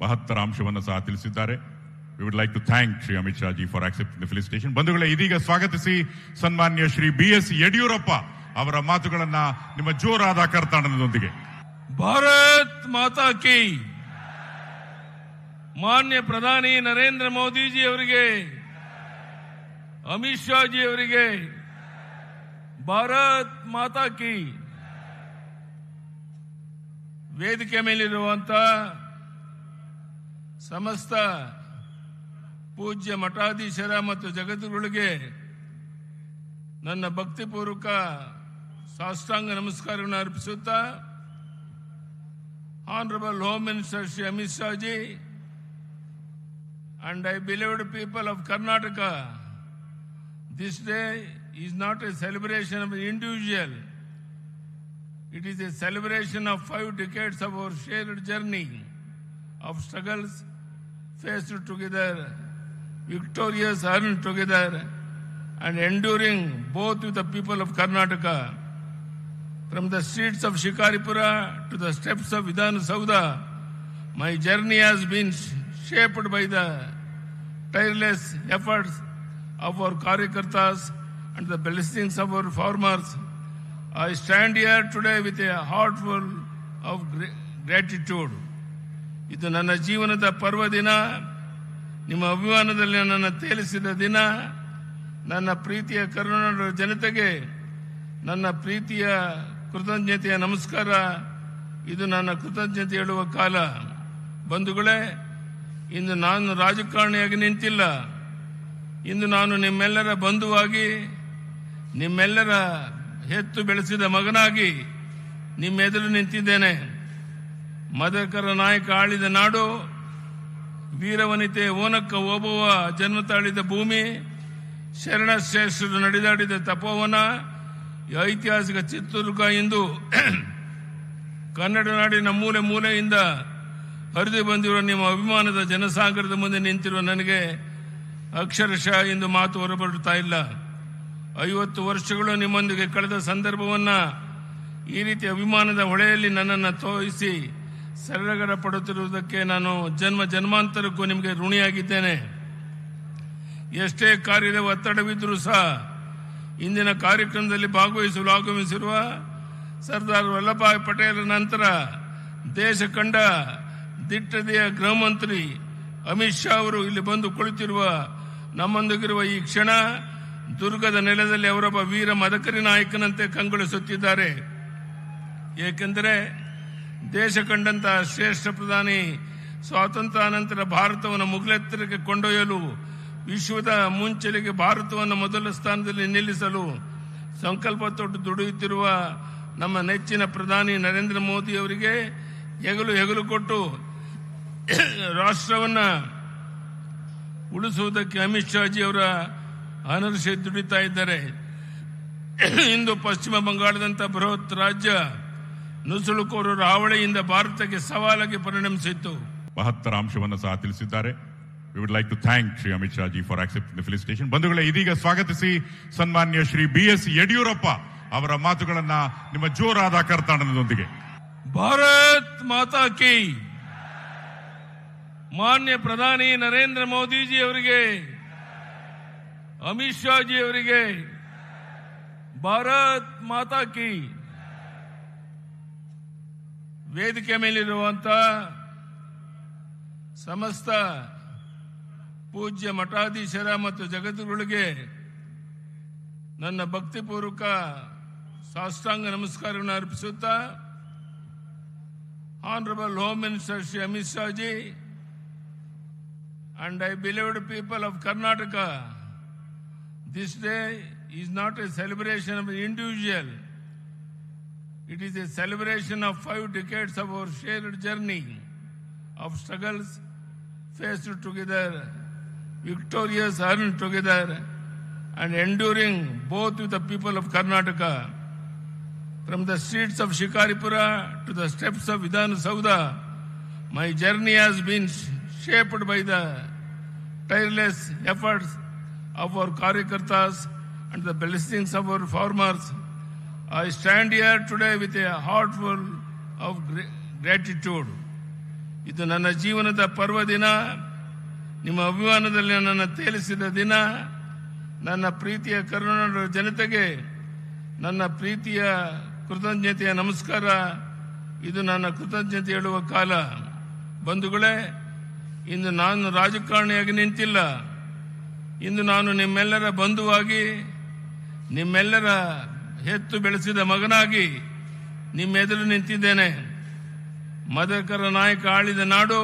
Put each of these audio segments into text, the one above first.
ಮಹತ್ತರ ಅಂಶವನ್ನು ಸಹ ತಿಳಿಸಿದ್ದಾರೆ. We would like to thank Shri Amit Shah ji for accepting the felicitation. ಬಂಧುಗಳೇ, ಇದೀಗ ಸ್ವಾಗತಿಸಿ ಸನ್ಮಾನ್ಯ ಶ್ರೀ BS ಯಡಿಯೂರಪ್ಪ ಅವರ ಮಾತುಗಳನ್ನ ನಿಮ್ಮ ಜೋರಾದ ಕರ್ತಾಂಡದೊಂದಿಗೆ. ಭಾರತ್ ಮಾತಾ ಕಿ. ಮಾನ್ಯ ಪ್ರಧಾನಿ ನರೇಂದ್ರ ಮೋದಿ ಜಿ ಅವರಿಗೆ, ಅಮಿತ್ ಶಾ ಜಿ ಅವರಿಗೆ ಭಾರತ್ ಮಾತಾ ಕಿ. ವೇದಿಕೆ ಮೇಲಿರುವಂತ ಸಮಸ್ತ ಪೂಜ್ಯ ಮಠಾಧೀಶರ ಮತ್ತು ಜಗದ್ಗುರುಗಳಿಗೆ ನನ್ನ ಭಕ್ತಿಪೂರ್ವಕ ಸಾಷ್ಟಾಂಗ ನಮಸ್ಕಾರವನ್ನು ಅರ್ಪಿಸುತ್ತಾ, Honorable Home Minister Shri Amit Shah ji and I beloved people of Karnataka, this day is not a celebration of an individual. It is a celebration of 5 decades of our shared journey of struggles faced together, victorious earned together, and enduring both with the people of Karnataka. From the streets of Shikaripura to the steps of Vidhana Saudha, my journey has been shaped by the tireless efforts of our Karyakartas and the blessings of our farmers. I stand here today with a heart full of gratitude. ಇದು ನನ್ನ ಜೀವನದ ಪರ್ವ ದಿನ, ನಿಮ್ಮ ಅಭಿಮಾನದಲ್ಲಿ ನನ್ನ ತೇಲಿಸಿದ ದಿನ. ನನ್ನ ಪ್ರೀತಿಯ ಕರುನಾಡ ಜನತೆಗೆ ನನ್ನ ಪ್ರೀತಿಯ ಕೃತಜ್ಞತೆಯ ನಮಸ್ಕಾರ. ಇದು ನನ್ನ ಕೃತಜ್ಞತೆ ಹೇಳುವ ಕಾಲ. ಬಂಧುಗಳೇ, ಇಂದು ನಾನು ರಾಜಕಾರಣಿಯಾಗಿ ನಿಂತಿಲ್ಲ. ಇಂದು ನಾನು ನಿಮ್ಮೆಲ್ಲರ ಬಂಧುವಾಗಿ, ನಿಮ್ಮೆಲ್ಲರ ಹೆತ್ತು ಬೆಳೆಸಿದ ಮಗನಾಗಿ ನಿಮ್ಮೆದುರು ನಿಂತಿದ್ದೇನೆ. ಮದಕರ ನಾಯಕ ಆಳಿದ ನಾಡು, ವೀರವನಿತೆ ಓನಕ್ಕ ಓಬವ್ವ ಜನ್ಮ ತಾಳಿದ ಭೂಮಿ, ಶರಣಶ್ರೇಷ್ಠರು ನಡೆದಾಡಿದ ತಪೋವನ, ಐತಿಹಾಸಿಕ ಚಿತ್ರದುರ್ಗ ಇಂದು ಕನ್ನಡ ನಾಡಿನ ಮೂಲೆ ಮೂಲೆಯಿಂದ ಹರಿದು ಬಂದಿರುವ ನಿಮ್ಮ ಅಭಿಮಾನದ ಜನಸಾಗರದ ಮುಂದೆ ನಿಂತಿರುವ ನನಗೆ ಅಕ್ಷರಶಃ ಇಂದು ಮಾತು ಹೊರಬರುತ್ತಾ ಇಲ್ಲ. 50 ವರ್ಷಗಳು ನಿಮ್ಮೊಂದಿಗೆ ಕಳೆದ ಸಂದರ್ಭವನ್ನ ಈ ರೀತಿ ಅಭಿಮಾನದ ಹೊಳೆಯಲ್ಲಿ ನನ್ನನ್ನು ತೋರಿಸಿ ಸಡಗರ ಪಡುತ್ತಿರುವುದಕ್ಕೆ ನಾನು ಜನ್ಮಾಂತರಕ್ಕೂ ನಿಮಗೆ ಋಣಿಯಾಗಿದ್ದೇನೆ. ಎಷ್ಟೇ ಕಾರ್ಯದ ಒತ್ತಡವಿದ್ದರೂ ಸಹ ಇಂದಿನ ಕಾರ್ಯಕ್ರಮದಲ್ಲಿ ಭಾಗವಹಿಸಲು ಆಗಮಿಸಿರುವ ಸರ್ದಾರ್ ವಲ್ಲಭಭಾಯ್ ಪಟೇಲ್ ನಂತರ ದೇಶ ಕಂಡ ದಿಟ್ಟತೆಯ ಗೃಹ ಮಂತ್ರಿ ಅಮಿತ್ ಶಾ ಅವರು ಇಲ್ಲಿ ಬಂದು ಕುಳಿತಿರುವ ನಮ್ಮೊಂದಿಗಿರುವ ಈ ಕ್ಷಣ, ದುರ್ಗದ ನೆಲದಲ್ಲಿ ಅವರೊಬ್ಬ ವೀರ ಮದಕರಿ ನಾಯಕನಂತೆ ಕಂಗೊಳಿಸುತ್ತಿದ್ದಾರೆ. ಏಕೆಂದರೆ ದೇಶ ಕಂಡಂತಹ ಶ್ರೇಷ್ಠ ಪ್ರಧಾನಿ ಸ್ವಾತಂತ್ರ್ಯಾನಂತರ ಭಾರತವನ್ನು ಮುಗಿಲೆತ್ತರಕ್ಕೆ ಕೊಂಡೊಯ್ಯಲು, ವಿಶ್ವದ ಮುಂಚೆಲೆಗೆ ಭಾರತವನ್ನು ಮೊದಲ ಸ್ಥಾನದಲ್ಲಿ ನಿಲ್ಲಿಸಲು ಸಂಕಲ್ಪ ತೊಟ್ಟು ದುಡಿಯುತ್ತಿರುವ ನಮ್ಮ ನೆಚ್ಚಿನ ಪ್ರಧಾನಿ ನರೇಂದ್ರ ಮೋದಿ ಅವರಿಗೆ ಹೆಗಲು ಕೊಟ್ಟು ರಾಷ್ಟ್ರವನ್ನು ಉಳಿಸುವುದಕ್ಕೆ ಅಮಿತ್ ಶಾ ಜಿ ಅವರ ಅನರ್ಷೆ ದುಡಿತಾ ಇದ್ದಾರೆ. ಇಂದು ಪಶ್ಚಿಮ ಬಂಗಾಳದಂಥ ಬೃಹತ್ ರಾಜ್ಯ ನುಸುಳುಕೋರರ ಹಾವಳಿಯಿಂದ ಭಾರತಕ್ಕೆ ಸವಾಲಾಗಿ ಪರಿಣಮಿಸಿತ್ತು. ಮಹತ್ತರ ಅಂಶವನ್ನು ಸಹ ತಿಳಿಸಿದ್ದಾರೆ. We would like to thank Shri Amit Shah ji for accepting the felicitation. ಬಂಧುಗಳೇ, ಇದೀಗ ಸ್ವಾಗತಿಸಿ ಸನ್ಮಾನ್ಯ ಶ್ರೀ BS ಯಡಿಯೂರಪ್ಪ ಅವರ ಮಾತುಗಳನ್ನ ನಿಮ್ಮ ಜೋರಾದ ಕರ್ತಾಂಡದೊಂದಿಗೆ. ಭಾರತ್ ಮಾತಾ ಕಿ. ಮಾನ್ಯ ಪ್ರಧಾನಿ ನರೇಂದ್ರ ಮೋದಿ ಜಿ ಅವರಿಗೆ, ಅಮಿತ್ ಶಾ ಜಿ ಅವರಿಗೆ ಭಾರತ್ ಮಾತಾ ಕಿ. ವೇದಿಕೆ ಮೇಲಿರುವಂತ ಸಮಸ್ತ ಪೂಜ್ಯ ಮಠಾಧೀಶರ ಮತ್ತು ಜಗದ್ಗುರುಗಳಿಗೆ ನನ್ನ ಭಕ್ತಿಪೂರ್ವಕ ಸಾಷ್ಟಾಂಗ ನಮಸ್ಕಾರವನ್ನು ಅರ್ಪಿಸುತ್ತಾ, Honorable Home Minister Shri Amit Shah ji and I beloved people of Karnataka, this day is not a celebration of an individual. It is a celebration of 5 decades of our shared journey of struggles faced together, victorious earned together, and enduring both with the people of Karnataka. From the streets of Shikaripura to the steps of Vidhana Saudha, my journey has been shaped by the tireless efforts of our Karyakartas and the blessings of our farmers. I stand here today with a heart full of gratitude. ಇದು ನನ್ನ ಜೀವನದ ಪರ್ವ ದಿನ. ನಿಮ್ಮ ಅಭಿಮಾನದಲ್ಲಿ ನನ್ನನ್ನು ತೇಲಿಸಿದ ದಿನ. ನನ್ನ ಪ್ರೀತಿಯ ಕರುನಾಡ ಜನತೆಗೆ ನನ್ನ ಪ್ರೀತಿಯ ಕೃತಜ್ಞತೆಯ ನಮಸ್ಕಾರ. ಇದು ನನ್ನ ಕೃತಜ್ಞತೆ ಹೇಳುವ ಕಾಲ. ಬಂಧುಗಳೇ, ಇಂದು ನಾನು ರಾಜಕಾರಣಿಯಾಗಿ ನಿಂತಿಲ್ಲ. ಇಂದು ನಾನು ನಿಮ್ಮೆಲ್ಲರ ಬಂಧುವಾಗಿ, ನಿಮ್ಮೆಲ್ಲರ ಹೆತ್ತು ಬೆಳೆಸಿದ ಮಗನಾಗಿ ನಿಮ್ಮೆದುರು ನಿಂತಿದ್ದೇನೆ. ಮದಕರ ನಾಯಕ ಆಳಿದ ನಾಡು,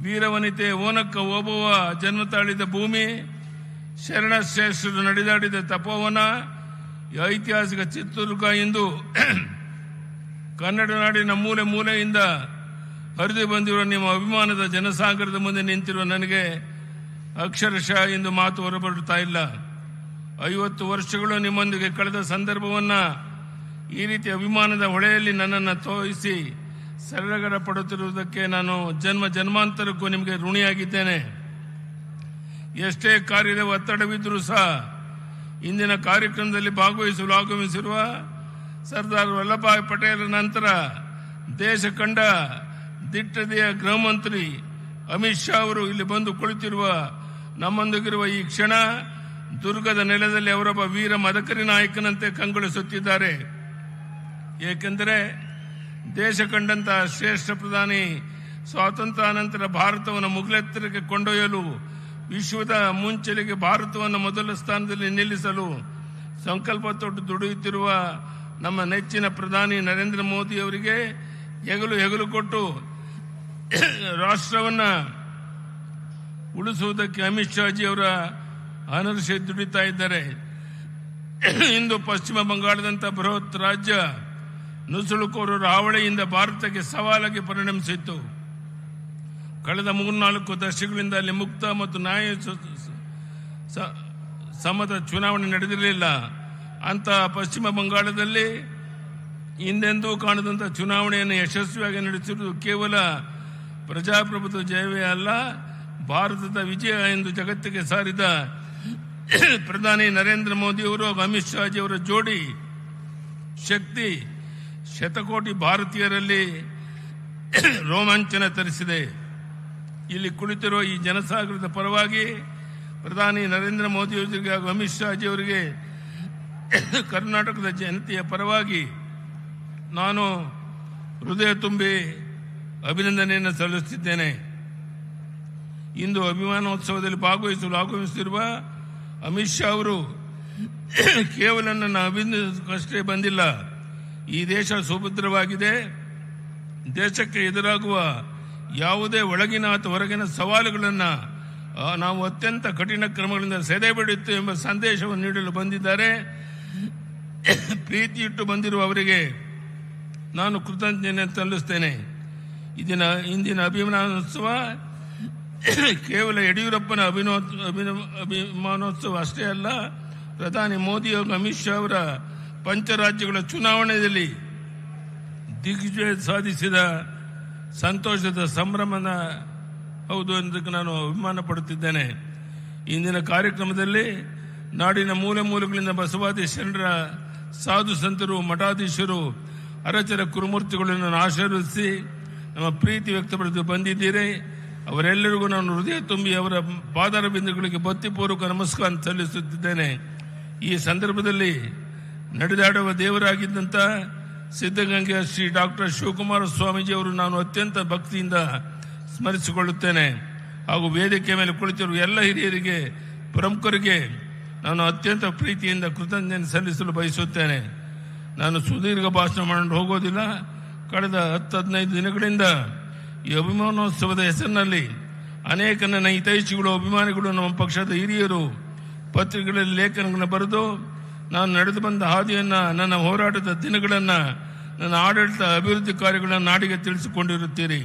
ವೀರವನಿತೆ ಓನಕ್ಕ ಓಬವ್ವ ಜನ್ಮ ತಾಳಿದ ಭೂಮಿ, ಶರಣಶ್ರೇಷ್ಠರು ನಡೆದಾಡಿದ ತಪೋವನ, ಐತಿಹಾಸಿಕ ಚಿತ್ರದುರ್ಗ ಇಂದು ಕನ್ನಡ ನಾಡಿನ ಮೂಲೆ ಮೂಲೆಯಿಂದ ಹರಿದು ಬಂದಿರುವ ನಿಮ್ಮ ಅಭಿಮಾನದ ಜನಸಾಗರದ ಮುಂದೆ ನಿಂತಿರುವ ನನಗೆ ಅಕ್ಷರಶಃ ಇಂದು ಮಾತು ಹೊರಬರುತ್ತಾ ಇಲ್ಲ. 50 ವರ್ಷಗಳು ನಿಮ್ಮೊಂದಿಗೆ ಕಳೆದ ಸಂದರ್ಭವನ್ನ ಈ ರೀತಿ ಅಭಿಮಾನದ ಹೊಳೆಯಲ್ಲಿ ನನ್ನನ್ನು ತೋರಿಸಿ ಸರಳಗರ ಪಡುತ್ತಿರುವುದಕ್ಕೆ ನಾನು ಜನ್ಮ ಜನ್ಮಾಂತರಕ್ಕೂ ನಿಮಗೆ ಋಣಿಯಾಗಿದ್ದೇನೆ. ಎಷ್ಟೇ ಕಾರ್ಯದ ಒತ್ತಡವಿದ್ದರೂ ಸಹ ಇಂದಿನ ಕಾರ್ಯಕ್ರಮದಲ್ಲಿ ಭಾಗವಹಿಸಲು ಆಗಮಿಸಿರುವ ಸರ್ದಾರ್ ವಲ್ಲಭಭಾಯಿ ಪಟೇಲ್ ನಂತರ ದೇಶ ಕಂಡ ದಿಟ್ಟತೆಯ ಗೃಹ ಮಂತ್ರಿ ಅಮಿತ್ ಶಾ ಅವರು ಇಲ್ಲಿ ಬಂದು ಕುಳಿತಿರುವ ನಮ್ಮೊಂದಿಗಿರುವ ಈ ಕ್ಷಣ ದುರ್ಗದ ನೆಲದಲ್ಲಿ ಅವರೊಬ್ಬ ವೀರ ಮದಕರಿ ನಾಯಕನಂತೆ ಕಂಗೊಳಿಸುತ್ತಿದ್ದಾರೆ. ಏಕೆಂದರೆ ದೇಶ ಕಂಡಂತಹ ಶ್ರೇಷ್ಠ ಪ್ರಧಾನಿ ಸ್ವಾತಂತ್ರ್ಯಾನಂತರ ಭಾರತವನ್ನು ಮುಗಿಲೆತ್ತರಕ್ಕೆ ಕೊಂಡೊಯ್ಯಲು, ವಿಶ್ವದ ಮುಂಚೆಲೆಗೆ ಭಾರತವನ್ನು ಮೊದಲ ಸ್ಥಾನದಲ್ಲಿ ನಿಲ್ಲಿಸಲು ಸಂಕಲ್ಪ ತೊಟ್ಟು ದುಡಿಯುತ್ತಿರುವ ನಮ್ಮ ನೆಚ್ಚಿನ ಪ್ರಧಾನಿ ನರೇಂದ್ರ ಮೋದಿ ಅವರಿಗೆ ಹೆಗಲು ಕೊಟ್ಟು ರಾಷ್ಟ್ರವನ್ನ ಉಳಿಸುವುದಕ್ಕೆ ಅಮಿತ್ ಶಾಜಿ ಅವರ ಅನರ್ಷೆ ದುಡಿತಾ ಇದ್ದಾರೆ. ಇಂದು ಪಶ್ಚಿಮ ಬಂಗಾಳದಂತ ಬೃಹತ್ ರಾಜ್ಯ ನುಸುಳುಕೋರರ ಹಾವಳಿಯಿಂದ ಭಾರತಕ್ಕೆ ಸವಾಲಾಗಿ ಪರಿಣಮಿಸಿತ್ತು. ಕಳೆದ 3-4 ದಶಕಗಳಿಂದ ಅಲ್ಲಿ ಮುಕ್ತ ಮತ್ತು ನ್ಯಾಯ ಸಮ್ಮತ ಚುನಾವಣೆ ನಡೆದಿರಲಿಲ್ಲ. ಅಂತಹ ಪಶ್ಚಿಮ ಬಂಗಾಳದಲ್ಲಿ ಹಿಂದೆಂದೂ ಕಾಣದಂತ ಚುನಾವಣೆಯನ್ನು ಯಶಸ್ವಿಯಾಗಿ ನಡೆಸಿರುವುದು ಕೇವಲ ಪ್ರಜಾಪ್ರಭುತ್ವ ಜಯವೇ ಅಲ್ಲ, ಭಾರತದ ವಿಜಯ ಎಂದು ಜಗತ್ತಿಗೆ ಸಾರಿದ ಪ್ರಧಾನಿ ನರೇಂದ್ರ ಮೋದಿ ಅವರು ಅಮಿತ್ ಶಾಜಿ ಅವರ ಜೋಡಿ ಶಕ್ತಿ ಶತಕೋಟಿ ಭಾರತೀಯರಲ್ಲಿ ರೋಮಾಂಚನ ತರಿಸಿದೆ. ಇಲ್ಲಿ ಕುಳಿತಿರುವ ಈ ಜನಸಾಗರದ ಪರವಾಗಿ ಪ್ರಧಾನಿ ನರೇಂದ್ರ ಮೋದಿ ಅವರಿಗೆ ಹಾಗೂ ಅಮಿತ್ ಶಾಜಿ ಅವರಿಗೆ ಕರ್ನಾಟಕದ ಜನತೆಯ ಪರವಾಗಿ ನಾನು ಹೃದಯ ತುಂಬಿ ಅಭಿನಂದನೆಯನ್ನು ಸಲ್ಲಿಸುತ್ತಿದ್ದೇನೆ. ಇಂದು ಅಭಿಮಾನೋತ್ಸವದಲ್ಲಿ ಭಾಗವಹಿಸಲು ಆಗಮಿಸಿರುವ ಅಮಿತ್ ಶಾ ಅವರು ಕೇವಲ ನನ್ನ ಅಭಿನಂದನೆಗಷ್ಟೇ ಬಂದಿಲ್ಲ. ಈ ದೇಶ ಸುಭದ್ರವಾಗಿದೆ. ದೇಶಕ್ಕೆ ಎದುರಾಗುವ ಯಾವುದೇ ಒಳಗಿನ ಅಥವಾ ಹೊರಗಿನ ಸವಾಲುಗಳನ್ನು ನಾವು ಅತ್ಯಂತ ಕಠಿಣ ಕ್ರಮಗಳಿಂದ ಸೆದೆಬಿಡುತ್ತೇವೆ ಎಂಬ ಸಂದೇಶವನ್ನು ನೀಡಲು ಬಂದಿದ್ದಾರೆ. ಪ್ರೀತಿಯಿಟ್ಟು ಬಂದಿರುವ ಅವರಿಗೆ ನಾನು ಕೃತಜ್ಞತೆ ಸಲ್ಲಿಸುತ್ತೇನೆ. ಇಂದಿನ ಅಭಿಮಾನೋತ್ಸವ ಕೇವಲ ಯಡಿಯೂರಪ್ಪನ ಅಭಿಮಾನೋತ್ಸವ ಅಷ್ಟೇ ಅಲ್ಲ, ಪ್ರಧಾನಿ ಮೋದಿ ಹಾಗೂ ಅಮಿತ್ ಶಾ ಅವರ ಪಂಚರಾಜ್ಯಗಳ ಚುನಾವಣೆಯಲ್ಲಿ ದಿಗ್ವಿಜಯ ಸಾಧಿಸಿದ ಸಂತೋಷದ ಸಂಭ್ರಮದ ಹೌದು ಎಂದಕ್ಕೆ ನಾನು ಅಭಿಮಾನ ಪಡುತ್ತಿದ್ದೇನೆ. ಇಂದಿನ ಕಾರ್ಯಕ್ರಮದಲ್ಲಿ ನಾಡಿನ ಮೂಲೆ ಮೂಲೆಗಳಿಂದ ಬಸವಾದಿ ಶರಣರ ಸಾಧು ಸಂತರು, ಮಠಾಧೀಶರು, ಅರಚರ ಕುರುಮೂರ್ತಿಗಳನ್ನು ಆಶೀರ್ವದಿಸಿ ನಮ್ಮ ಪ್ರೀತಿ ವ್ಯಕ್ತಪಡಿಸಿ ಬಂದಿದ್ದೀರಿ. ಅವರೆಲ್ಲರಿಗೂ ನಾನು ಹೃದಯ ತುಂಬಿ ಅವರ ಪಾದಾರ ಬಿಂದುಗಳಿಗೆ ಭಕ್ತಿಪೂರ್ವಕ ನಮಸ್ಕಾರ ಸಲ್ಲಿಸುತ್ತಿದ್ದೇನೆ. ಈ ಸಂದರ್ಭದಲ್ಲಿ ನಡೆದಾಡುವ ದೇವರಾಗಿದ್ದಂಥ ಸಿದ್ಧಗಂಗೆಯ ಶ್ರೀ ಡಾಕ್ಟರ್ ಶಿವಕುಮಾರ ಸ್ವಾಮೀಜಿ ಅವರು ನಾನು ಅತ್ಯಂತ ಭಕ್ತಿಯಿಂದ ಸ್ಮರಿಸಿಕೊಳ್ಳುತ್ತೇನೆ. ಹಾಗೂ ವೇದಿಕೆ ಮೇಲೆ ಕುಳಿತಿರುವ ಎಲ್ಲ ಹಿರಿಯರಿಗೆ, ಪ್ರಮುಖರಿಗೆ ನಾನು ಅತ್ಯಂತ ಪ್ರೀತಿಯಿಂದ ಕೃತಜ್ಞತೆ ಸಲ್ಲಿಸಲು ಬಯಸುತ್ತೇನೆ. ನಾನು ಸುದೀರ್ಘ ಭಾಷಣ ಮಾಡಿ ಹೋಗೋದಿಲ್ಲ. ಕಳೆದ 10-15 ದಿನಗಳಿಂದ ಈ ಅಭಿಮಾನೋತ್ಸವದ ಹೆಸರಿನಲ್ಲಿ ಅನೇಕ ನನ್ನ ಹಿತೈಷಿಗಳು, ಅಭಿಮಾನಿಗಳು, ನಮ್ಮ ಪಕ್ಷದ ಹಿರಿಯರು ಪತ್ರಿಕೆಗಳಲ್ಲಿ ಲೇಖನಗಳನ್ನು ಬರೆದು ನಾನು ನಡೆದು ಬಂದ ಹಾದಿಯನ್ನು, ನನ್ನ ಹೋರಾಟದ ದಿನಗಳನ್ನು, ನನ್ನ ಆಡಳಿತ ಅಭಿವೃದ್ಧಿ ಕಾರ್ಯಗಳನ್ನು ನಾಡಿಗೆ ತಿಳಿಸಿಕೊಂಡಿರುತ್ತೀರಿ.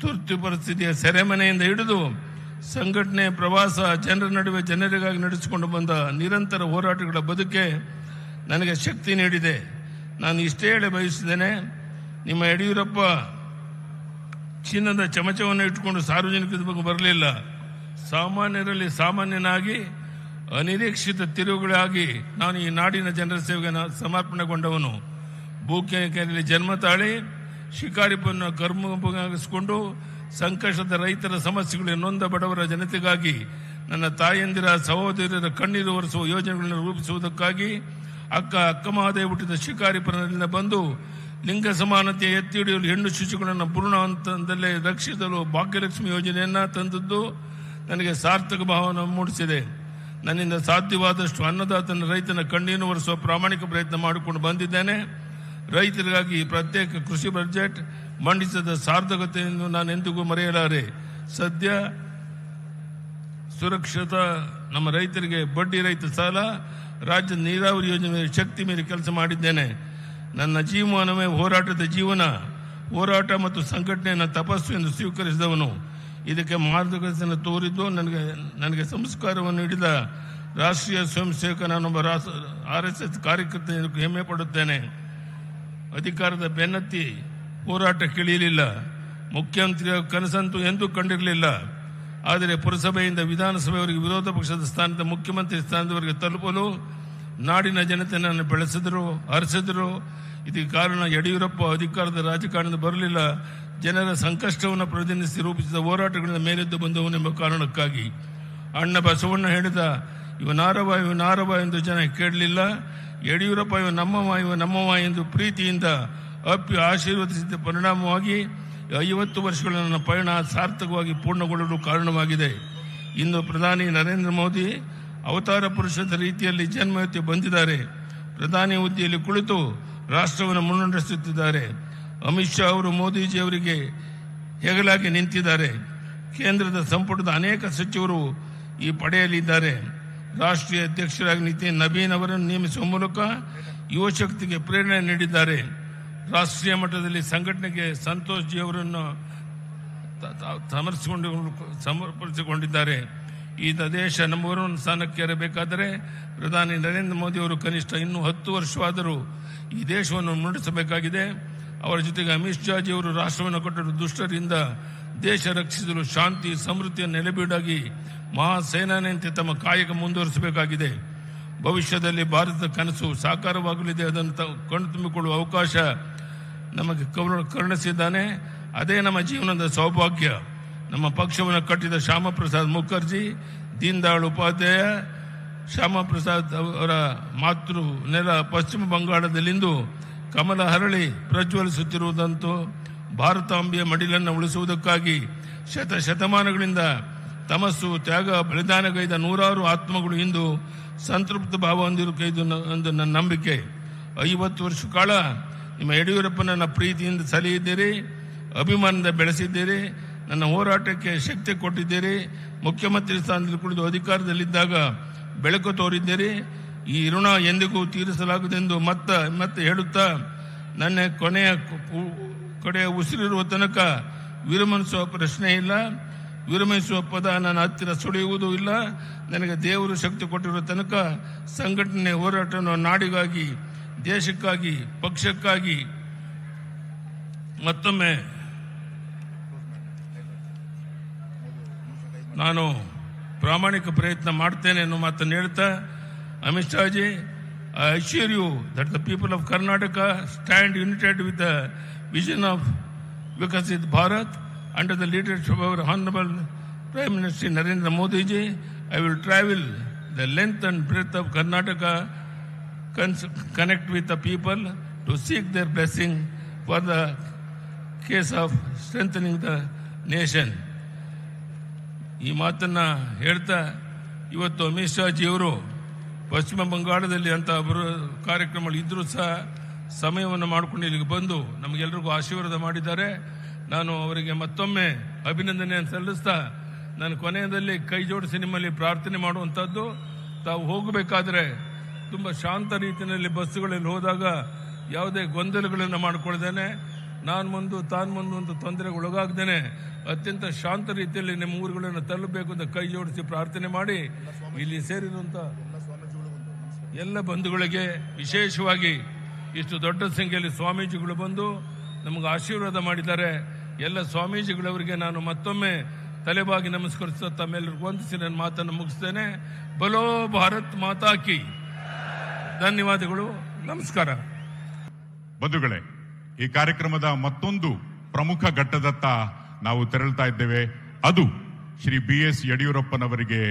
ತುರ್ತು ಪರಿಸ್ಥಿತಿಯ ಸೆರೆಮನೆಯಿಂದ ಹಿಡಿದು ಸಂಘಟನೆ, ಪ್ರವಾಸ, ಜನರ ನಡುವೆ ಜನರಿಗಾಗಿ ನಡೆಸಿಕೊಂಡು ಬಂದ ನಿರಂತರ ಹೋರಾಟಗಳ ಬದುಕೆ ನನಗೆ ಶಕ್ತಿ ನೀಡಿದೆ. ನಾನು ಇಷ್ಟೇ ಹೇಳಿ ಬಯಸಿದ್ದೇನೆ, ನಿಮ್ಮ ಯಡಿಯೂರಪ್ಪ ಚಿನ್ನದ ಚಮಚವನ್ನು ಇಟ್ಟುಕೊಂಡು ಸಾರ್ವಜನಿಕರ ಬಗ್ಗೆ ಬರಲಿಲ್ಲ. ಸಾಮಾನ್ಯರಲ್ಲಿ ಸಾಮಾನ್ಯನಾಗಿ ಅನಿರೀಕ್ಷಿತ ತಿರುವುಗಳಾಗಿ ನಾನು ಈ ನಾಡಿನ ಜನರ ಸೇವೆಗೆ ಸಮರ್ಪಣೆಗೊಂಡವನು. ಭೂಕೆರೆಯಲ್ಲಿ ಜನ್ಮ ತಾಳಿ ಶಿಕಾರಿಪುರವನ್ನು ಕರ್ಮಗಿಸಿಕೊಂಡು ಸಂಕಷ್ಟದ ರೈತರ ಸಮಸ್ಯೆಗಳು ನೊಂದ ಬಡವರ ಜನತೆಗಾಗಿ ನನ್ನ ತಾಯಂದಿರ ಸಹೋದರರ ಕಣ್ಣೀರು ಒರೆಸುವ ಯೋಜನೆಗಳನ್ನು ರೂಪಿಸುವುದಕ್ಕಾಗಿ ಅಕ್ಕ ಮಹಾದೇವಿ ಹುಟ್ಟಿದ ಶಿಕಾರಿಪುರದಿಂದ ಬಂದು ಲಿಂಗ ಸಮಾನತೆ ಎತ್ತಿ ಹಿಡಿಯಲು ಹೆಣ್ಣು ಶಿಶುಗಳನ್ನು ಭ್ರೂಣ ಹಂತದಲ್ಲೇ ರಕ್ಷಿಸಲು ಭಾಗ್ಯಲಕ್ಷ್ಮಿ ಯೋಜನೆಯನ್ನು ತಂದದ್ದು ನನಗೆ ಸಾರ್ಥಕ ಭಾವನೆ ಮೂಡಿಸಿದೆ. ನನ್ನಿಂದ ಸಾಧ್ಯವಾದಷ್ಟು ಅನ್ನದಾತನ ರೈತನ ಕಣ್ಣೀರು ಒರೆಸುವ ಪ್ರಾಮಾಣಿಕ ಪ್ರಯತ್ನ ಮಾಡಿಕೊಂಡು ಬಂದಿದ್ದೇನೆ. ರೈತರಿಗಾಗಿ ಪ್ರತ್ಯೇಕ ಕೃಷಿ ಬಜೆಟ್ ಮಂಡಿಸಿದ ಸಾರ್ಥಕತೆಯನ್ನು ನಾನು ಎಂದಿಗೂ ಮರೆಯಲಾರೆ. ಸದ್ಯ ಸುರಕ್ಷಿತ ನಮ್ಮ ರೈತರಿಗೆ ಬಡ್ಡಿ ರಹಿತ ಸಾಲ, ರಾಜ್ಯದ ನೀರಾವರಿ ಯೋಜನೆ ಶಕ್ತಿ ಮೀರಿ ಕೆಲಸ ಮಾಡಿದ್ದೇನೆ. ನನ್ನ ಜೀವನವೇ ಹೋರಾಟದ ಜೀವನ, ಹೋರಾಟ ಮತ್ತು ಸಂಘಟನೆಯನ್ನು ತಪಸ್ಸು ಎಂದು ಸ್ವೀಕರಿಸಿದವನು. ಇದಕ್ಕೆ ಮಾರ್ಗದರ್ಶನ ತೋರಿದ್ದು ನನಗೆ ಸಂಸ್ಕಾರವನ್ನು ನೀಡಿದ ರಾಷ್ಟ್ರೀಯ ಸ್ವಯಂ ಸೇವಕ ನಾನೊಬ್ಬ RSS ಕಾರ್ಯಕರ್ತ ಹೆಮ್ಮೆ ಪಡುತ್ತೇನೆ. ಅಧಿಕಾರದ ಬೆನ್ನತ್ತಿ ಹೋರಾಟ ಕೇಳಿಯಲಿಲ್ಲ. ಮುಖ್ಯಮಂತ್ರಿಯ ಕನಸಂತೂ ಎಂದೂ ಕಂಡಿರಲಿಲ್ಲ. ಆದರೆ ಪುರಸಭೆಯಿಂದ ವಿಧಾನಸಭೆಯವರೆಗೆ ವಿರೋಧ ಪಕ್ಷದ ಸ್ಥಾನದ ಮುಖ್ಯಮಂತ್ರಿ ಸ್ಥಾನದವರೆಗೆ ತಲುಪಲು ನಾಡಿನ ಜನತೆ ನನ್ನ ಬೆಳೆಸಿದರು, ಹರಿಸಿದರು. ಇದಕ್ಕೆ ಕಾರಣ ಯಡಿಯೂರಪ್ಪ ಅಧಿಕಾರದ ರಾಜಕಾರಣದ ಬರಲಿಲ್ಲ, ಜನರ ಸಂಕಷ್ಟವನ್ನು ಪ್ರತಿನಿಧಿಸಿ ರೂಪಿಸಿದ ಹೋರಾಟಗಳಿಂದ ಮೇಲೆದ್ದು ಬಂದವನೆಂಬ ಕಾರಣಕ್ಕಾಗಿ. ಅಣ್ಣ ಬಸವಣ್ಣ ಹೇಳಿದ ಇವ ನಾರವ ಎಂದು ಜನ ಕೇಳಲಿಲ್ಲ. ಯಡಿಯೂರಪ್ಪ ಇವ ನಮ್ಮವ ಎಂದು ಪ್ರೀತಿಯಿಂದ ಅಪ್ಪಿ ಆಶೀರ್ವದಿಸಿದ ಪರಿಣಾಮವಾಗಿ 50 ವರ್ಷಗಳ ನನ್ನ ಪಯಣ ಸಾರ್ಥಕವಾಗಿ ಪೂರ್ಣಗೊಳ್ಳಲು ಕಾರಣವಾಗಿದೆ. ಇಂದು ಪ್ರಧಾನಿ ನರೇಂದ್ರ ಮೋದಿ ಅವತಾರ ಪುರುಷದ ರೀತಿಯಲ್ಲಿ ಜನ್ಮವೆತ್ತಿ ಬಂದಿದ್ದಾರೆ. ಪ್ರಧಾನಿ ಹುದ್ದೆಯಲ್ಲಿ ಕುಳಿತು ರಾಷ್ಟ್ರವನ್ನು ಮುನ್ನಡೆಸುತ್ತಿದ್ದಾರೆ. ಅಮಿತ್ ಶಾ ಅವರು ಮೋದಿಜಿಯವರಿಗೆ ಹೆಗಲಾಗಿ ನಿಂತಿದ್ದಾರೆ. ಕೇಂದ್ರದ ಸಂಪುಟದ ಅನೇಕ ಸಚಿವರು ಈ ಪಡೆಯಲಿದ್ದಾರೆ. ರಾಷ್ಟ್ರೀಯ ಅಧ್ಯಕ್ಷರಾಗಿ ನಿತಿನ್ ನಬೀನ್ ಅವರನ್ನು ನೇಮಿಸುವ ಮೂಲಕ ಯುವಶಕ್ತಿಗೆ ಪ್ರೇರಣೆ ನೀಡಿದ್ದಾರೆ. ರಾಷ್ಟ್ರೀಯ ಮಟ್ಟದಲ್ಲಿ ಸಂಘಟನೆಗೆ ಸಂತೋಷ್ ಜಿ ಅವರನ್ನು ಸಮರ್ಪಿಸಿಕೊಂಡಿದ್ದಾರೆ. ಈ ದೇಶ ನಂಬರ್ 1 ಸ್ಥಾನಕ್ಕೆ ಏರಬೇಕಾದರೆ ಪ್ರಧಾನಿ ನರೇಂದ್ರ ಮೋದಿ ಅವರು ಕನಿಷ್ಠ ಇನ್ನೂ 10 ವರ್ಷವಾದರೂ ಈ ದೇಶವನ್ನು ಮುನ್ನಡೆಸಬೇಕಾಗಿದೆ. ಅವರ ಜೊತೆಗೆ ಅಮಿತ್ ಶಾ ಜಿ ಅವರು ರಾಷ್ಟ್ರವನ್ನು ಕಟ್ಟಲು ದುಷ್ಟರಿಂದ ದೇಶ ರಕ್ಷಿಸಲು ಶಾಂತಿ ಸಮೃದ್ಧಿಯನ್ನು ನೆಲೆಬೀಡಾಗಿ ಮಹಾಸೇನಾನಿಯಂತೆ ತಮ್ಮ ಕಾಯಕ ಮುಂದುವರಿಸಬೇಕಾಗಿದೆ. ಭವಿಷ್ಯದಲ್ಲಿ ಭಾರತದ ಕನಸು ಸಾಕಾರವಾಗಲಿದೆ. ಅದನ್ನು ಕಣ್ತುಂಬಿಕೊಳ್ಳುವ ಅವಕಾಶ ನಮಗೆ ಕರುಣಿಸಿದ್ದಾನೆ. ಅದೇ ನಮ್ಮ ಜೀವನದ ಸೌಭಾಗ್ಯ. ನಮ್ಮ ಪಕ್ಷವನ್ನು ಕಟ್ಟಿದ ಶ್ಯಾಮ ಪ್ರಸಾದ್ ಮುಖರ್ಜಿ, ದೀನ್ ದಯಾಳ್ ಉಪಾಧ್ಯಾಯ, ಶ್ಯಾಮ ಪ್ರಸಾದ್ ಅವರ ಮಾತೃ ನೆಲ ಪಶ್ಚಿಮ ಬಂಗಾಳದಲ್ಲಿಂದು ಕಮಲ ಹರಳಿ ಪ್ರಜ್ವಲಿಸುತ್ತಿರುವುದಂತೂ ಭಾರತಾಂಬೆಯ ಮಡಿಲನ್ನು ಉಳಿಸುವುದಕ್ಕಾಗಿ ಶತಮಾನಗಳಿಂದ ತಮಸ್ಸು ತ್ಯಾಗ ಬಲಿದಾನಗೈದ ನೂರಾರು ಆತ್ಮಗಳು ಇಂದು ಸಂತೃಪ್ತ ಭಾವ ಹೊಂದಿರುವುದು ಎಂದು ನನ್ನ ನಂಬಿಕೆ. 50 ವರ್ಷ ಕಾಲ ನಿಮ್ಮ ಯಡಿಯೂರಪ್ಪನನ್ನ ಪ್ರೀತಿಯಿಂದ ಸಲಹಿದ್ದೀರಿ, ಅಭಿಮಾನದಿಂದ ಬೆಳೆಸಿದ್ದೀರಿ, ನನ್ನ ಹೋರಾಟಕ್ಕೆ ಶಕ್ತಿ ಕೊಟ್ಟಿದ್ದೀರಿ. ಮುಖ್ಯಮಂತ್ರಿ ಸ್ಥಾನದಲ್ಲಿ ಕುಳಿತು ಅಧಿಕಾರದಲ್ಲಿದ್ದಾಗ ಬೆಳಕು ತೋರಿದ್ದೀರಿ. ಈ ಋಣ ಎಂದಿಗೂ ತೀರಿಸಲಾಗುವುದೆಂದು ಮತ್ತೆ ಹೇಳುತ್ತಾ ನನ್ನ ಕಡೆಯ ಉಸಿರಿರುವ ತನಕ ವಿರಮಿಸುವ ಪ್ರಶ್ನೆ ಇಲ್ಲ. ವಿರಮಿಸುವ ಪದ ನನ್ನ ಹತ್ತಿರ ಸುಳಿಯುವುದೂ ಇಲ್ಲ. ನನಗೆ ದೇವರು ಶಕ್ತಿ ಕೊಟ್ಟಿರುವ ತನಕ ಸಂಘಟನೆ ಹೋರಾಟವನ್ನು ನಾಡಿಗಾಗಿ, ದೇಶಕ್ಕಾಗಿ, ಪಕ್ಷಕ್ಕಾಗಿ ಮತ್ತೊಮ್ಮೆ ನಾನು ಪ್ರಾಮಾಣಿಕ ಪ್ರಯತ್ನ ಮಾಡ್ತೇನೆ ಅನ್ನೋ ಮಾತನ್ನು ಹೇಳ್ತಾ, Amit Shah G, I assure you that the people of Karnataka stand united with the vision of Vikasit Bharat under the leadership of our Honorable Prime Minister Narendra Modi ji. I will travel the length and breadth of Karnataka, connect with the people to seek their blessing for the case of strengthening the nation. ಈ ಮಾತನ್ನ ಹೇಳ್ತಾ ಇವತ್ತು ಅಮಿತ್ ಶಾ ಜಿಯವರು ಪಶ್ಚಿಮ ಬಂಗಾಳದಲ್ಲಿ ಅಂತ ಕಾರ್ಯಕ್ರಮಗಳು ಇದ್ರೂ ಸಹ ಸಮಯವನ್ನು ಮಾಡಿಕೊಂಡು ಇಲ್ಲಿಗೆ ಬಂದು ನಮಗೆಲ್ಲರಿಗೂ ಆಶೀರ್ವಾದ ಮಾಡಿದ್ದಾರೆ. ನಾನು ಅವರಿಗೆ ಮತ್ತೊಮ್ಮೆ ಅಭಿನಂದನೆಯನ್ನು ಸಲ್ಲಿಸ್ತಾ, ನಾನು ಕೊನೆಯದಲ್ಲಿ ಕೈ ಜೋಡಿಸಿ ನಿಮ್ಮಲ್ಲಿ ಪ್ರಾರ್ಥನೆ ಮಾಡುವಂಥದ್ದು, ತಾವು ಹೋಗಬೇಕಾದ್ರೆ ತುಂಬ ಶಾಂತ ರೀತಿಯಲ್ಲಿ ಬಸ್ಸುಗಳಲ್ಲಿ ಹೋದಾಗ ಯಾವುದೇ ಗೊಂದಲಗಳನ್ನು ಮಾಡಿಕೊಳ್ದೇನೆ, ನಾನು ಮುಂದೆ ತಾನು ಮುಂದೆ ಒಂದು ತೊಂದರೆಗೆ ಒಳಗಾಗ್ದೇನೆ ಅತ್ಯಂತ ಶಾಂತ ರೀತಿಯಲ್ಲಿ ನಿಮ್ಮ ಊರುಗಳನ್ನು ತಲುಪಬೇಕು ಅಂತ ಕೈ ಜೋಡಿಸಿ ಪ್ರಾರ್ಥನೆ ಮಾಡಿ ಇಲ್ಲಿ ಸೇರಿರುವಂಥ ಎಲ್ಲ ಬಂಧುಗಳಿಗೆ, ವಿಶೇಷವಾಗಿ ಇಷ್ಟು ದೊಡ್ಡ ಸಂಖ್ಯೆಯಲ್ಲಿ ಸ್ವಾಮೀಜಿಗಳು ಬಂದು ನಮಗೆ ಆಶೀರ್ವಾದ ಮಾಡಿದ್ದಾರೆ. ಎಲ್ಲ ಸ್ವಾಮೀಜಿಗಳವರಿಗೆ ನಾನು ಮತ್ತೊಮ್ಮೆ ತಲೆಬಾಗಿ ನಮಸ್ಕರಿಸುತ್ತಾ ತಮ್ಮೆಲ್ಲರಿಗೂ ವಂದಿಸಿ ನನ್ನ ಮಾತನ್ನು ಮುಗಿಸ್ತೇನೆ. ಬಲೋ ಭಾರತ್ ಮಾತಾ ಕಿ. ಧನ್ಯವಾದಗಳು, ನಮಸ್ಕಾರ. ಬಂಧುಗಳೇ, ಈ ಕಾರ್ಯಕ್ರಮದ ಮತ್ತೊಂದು ಪ್ರಮುಖ ಘಟ್ಟದತ್ತ ನಾವು ತೆರಳುತ್ತಾ ಇದ್ದೇವೆ. ಅದು ಶ್ರೀ BS ಯಡಿಯೂರಪ್ಪನವರಿಗೆ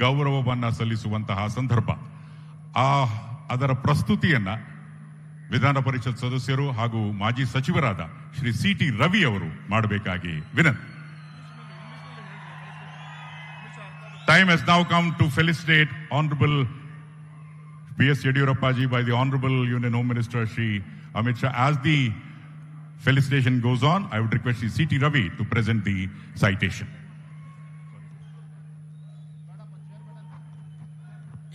ಗೌರವವನ್ನ ಸಲ್ಲಿಸುವಂತಹ ಸಂದರ್ಭ. ಅದರ ಪ್ರಸ್ತುತಿಯನ್ನ ವಿಧಾನ ಪರಿಷತ್ ಸದಸ್ಯರು ಹಾಗೂ ಮಾಜಿ ಸಚಿವರಾದ ಶ್ರೀ CT ರವಿ ಅವರು ಮಾಡಬೇಕಾಗಿ ವಿನಂತಿ. Time has now come to felicitate Honorable BS Yediyurappa ji by the Honorable Union Home Minister Shri Amit Shah. As the felicitation goes on, I would request Shri CT Ravi to present the citation.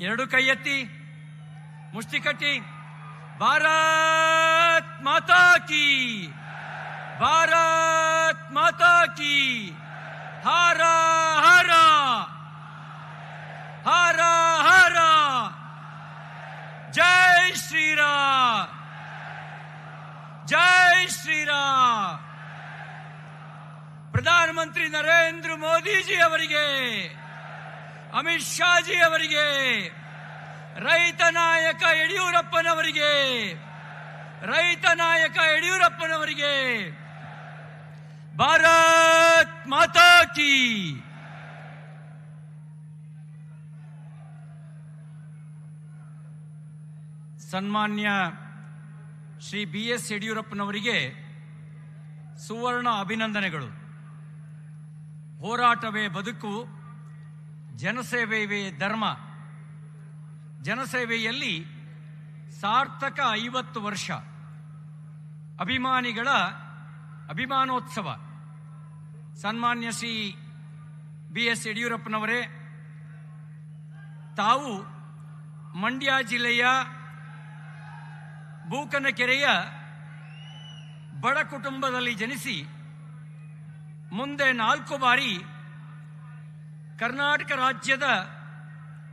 ಎರಡು ಕೈ ಎತ್ತಿ ಮುಷ್ಟಿ ಕಟ್ಟಿ ಭಾರತ್ ಮಾತಾ ಕಿ, ಭಾರತ್ ಮಾತಾ ಕಿ, ಹರ ಹರ ಹರ ಹರ, ಜೈ ಶ್ರೀರಾಮ್, ಜೈ ಶ್ರೀರಾಮ್. ಪ್ರಧಾನಮಂತ್ರಿ ನರೇಂದ್ರ ಮೋದಿಜಿ ಅವರಿಗೆ, Amit Shah G ಅವರಿಗೆ, ರೈತ ನಾಯಕ ಯಡಿಯೂರಪ್ಪನವರಿಗೆ, ರೈತ ನಾಯಕ ಯಡಿಯೂರಪ್ಪನವರಿಗೆ ಭಾರತ್ ಮಾತಾ ಕಿ. ಸನ್ಮಾನ್ಯ ಶ್ರೀ BS ಯಡಿಯೂರಪ್ಪನವರಿಗೆ ಸುವರ್ಣ ಅಭಿನಂದನೆಗಳು. ಹೋರಾಟವೇ ಬದುಕು, ಜನಸೇವೆಯವೇ ಧರ್ಮ. ಜನಸೇವೆಯಲ್ಲಿ ಸಾರ್ಥಕ 50 ವರ್ಷ. ಅಭಿಮಾನಿಗಳ ಅಭಿಮಾನೋತ್ಸವ. ಸನ್ಮಾನ್ಯ ಶ್ರೀ BS ಯಡಿಯೂರಪ್ಪನವರೇ, ತಾವು ಮಂಡ್ಯ ಜಿಲ್ಲೆಯ ಬೂಕನಕೆರೆಯ ಬಡ ಕುಟುಂಬದಲ್ಲಿ ಜನಿಸಿ ಮುಂದೆ 4 ಬಾರಿ ಕರ್ನಾಟಕ ರಾಜ್ಯದ